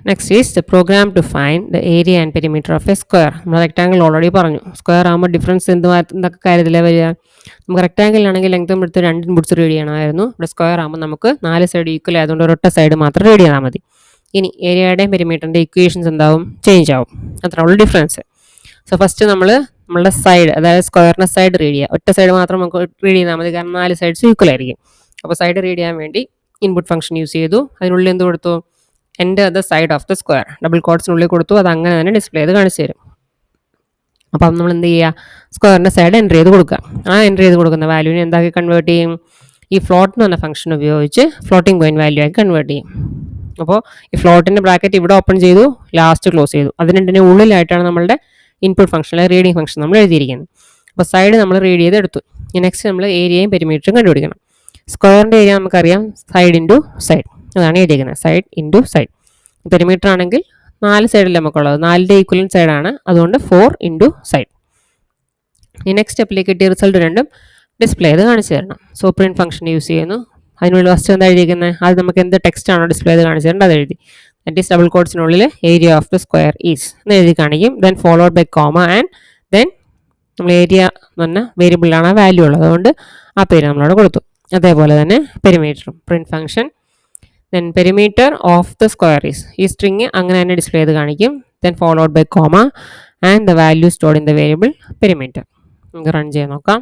Next is the program to find the area and perimeter of a square. നമ്മൾ rectangle already പറഞ്ഞു. Square ആകുമ്പോൾ difference എന്തൊക്കെ കാര്യത്തിലാണ് വരിക? നമുക്ക് റെക്ടാങ്കിളിലാണെങ്കിൽ ലെങ്ത്തും എടുത്ത് 2 ഇൻപുട്സ് റീഡ് ചെയ്യണമായിരുന്നു. ഇവിടെ സ്ക്വയർ ആകുമ്പോൾ നമുക്ക് 4 സൈഡ് ഈക്വൽ ആയതുകൊണ്ട് ഒരൊറ്റ സൈഡ് മാത്രം റീഡ് ചെയ്താൽ മതി. ഇനി ഏരിയയുടെയും പെരിമീറ്ററിൻ്റെ ഇക്വേഷൻസ് എന്താവും? ചേഞ്ച് ആവും. അത്രയുള്ള ഡിഫറൻസ്. സോ ഫസ്റ്റ് നമ്മളുടെ സൈഡ്, അതായത് സ്ക്വയറിൻ്റെ സൈഡ് റീഡ് ചെയ്യുക. ഒറ്റ സൈഡ് മാത്രം നമുക്ക് റീഡ് ചെയ്താൽ മതി, കാരണം 4 സൈഡ്സ് ഈക്വൽ ആയിരിക്കും. അപ്പോൾ സൈഡ് റീഡ് ചെയ്യാൻ വേണ്ടി ഇൻപുട്ട് ഫംഗ്ഷൻ യൂസ് ചെയ്തു. അതിനുള്ളിൽ എന്ത് കൊടുത്തു? Enter the side of the square double കോട്ട്സിനുള്ളിൽ കൊടുത്തു. അത് അങ്ങനെ തന്നെ ഡിസ്പ്ലേ ചെയ്ത് കാണിച്ചു തരും. അപ്പം നമ്മൾ എന്ത് ചെയ്യുക? സ്ക്വയറിൻ്റെ സൈഡ് എൻ്റർ ചെയ്ത് കൊടുക്കുക. ആ എൻ്റർ ചെയ്ത് കൊടുക്കുന്ന വാല്യൂവിനെ എന്താക്കി കൺവേർട്ട് ചെയ്യും? ഈ ഫ്ലോട്ട് എന്ന് പറഞ്ഞ ഫംഗ്ഷൻ ഉപയോഗിച്ച് ഫ്ലോട്ടിംഗ് പോയിന്റ് വാല്യൂ ആക്കി കൺവേർട്ട് ചെയ്യും. അപ്പോൾ ഈ ഫ്ലോട്ടിൻ്റെ ബ്രാക്കറ്റ് ഇവിടെ ഓപ്പൺ ചെയ്തു, ലാസ്റ്റ് ക്ലോസ് ചെയ്തു. അതിൻ്റെ ഉള്ളിലായിട്ടാണ് നമ്മളുടെ ഇൻപുട്ട് ഫംഗ്ഷനിലെ റീഡിംഗ് ഫംഗ്ഷൻ നമ്മൾ എഴുതിയിരിക്കുന്നത്. അപ്പോൾ സൈഡ് നമ്മൾ റീഡ് ചെയ്ത് എടുത്തു. നെക്സ്റ്റ് നമ്മൾ ഏരിയയും പെരിമീറ്ററും കണ്ടുപിടിക്കണം. സ്ക്വയറിൻ്റെ ഏരിയ നമുക്കറിയാം, സൈഡ് ഇൻറ്റു സൈഡ്. അതാണ് എഴുതിയിരിക്കുന്നത്, സൈഡ് ഇൻറ്റു സൈഡ്. പെരിമീറ്റർ ആണെങ്കിൽ 4 സൈഡിൽ നമുക്കുള്ളത്, 4ൻ്റെ ഈക്വലൻറ്റ് സൈഡാണ്, അതുകൊണ്ട് 4 ഇൻറ്റു സൈഡ്. ഈ നെക്സ്റ്റ് സ്റ്റെപ്പിലേക്ക് കിട്ടിയ റിസൾട്ട് രണ്ടും ഡിസ്പ്ലേ ചെയ്ത് കാണിച്ചു തരണം. സോ പ്രിന്റ് ഫംഗ്ഷൻ യൂസ് ചെയ്യുന്നു. അതിനുള്ളിൽ ഫസ്റ്റ് എന്താ എഴുതിയിരിക്കുന്നത്? അത് നമുക്ക് എന്ത് ടെക്സ്റ്റ് ആണോ ഡിസ്പ്ലേ ചെയ്ത് കാണിച്ചു തരേണ്ടത് അത് എഴുതി. ദാറ്റ് ഈസ് ഡബിൾ കോട്ട്സിനുള്ളിൽ area of the square is എന്ന് എഴുതി കാണിക്കും. Then followed by comma and then നമ്മൾ ഏരിയ എന്ന് പറഞ്ഞാൽ വേരിയബിളിലാണ് വാല്യൂ ഉള്ളത്, അതുകൊണ്ട് ആ പേര് നമ്മളവിടെ കൊടുത്തു. അതേപോലെ തന്നെ പെരിമീറ്ററും print function then perimeter of the square is, ഈ സ്ട്രിങ് അങ്ങനെ തന്നെ ഡിസ്പ്ലേ ചെയ്ത് കാണിക്കും. Then followed by comma and the value stored in the variable perimeter. നമുക്ക് റൺ ചെയ്യാൻ നോക്കാം.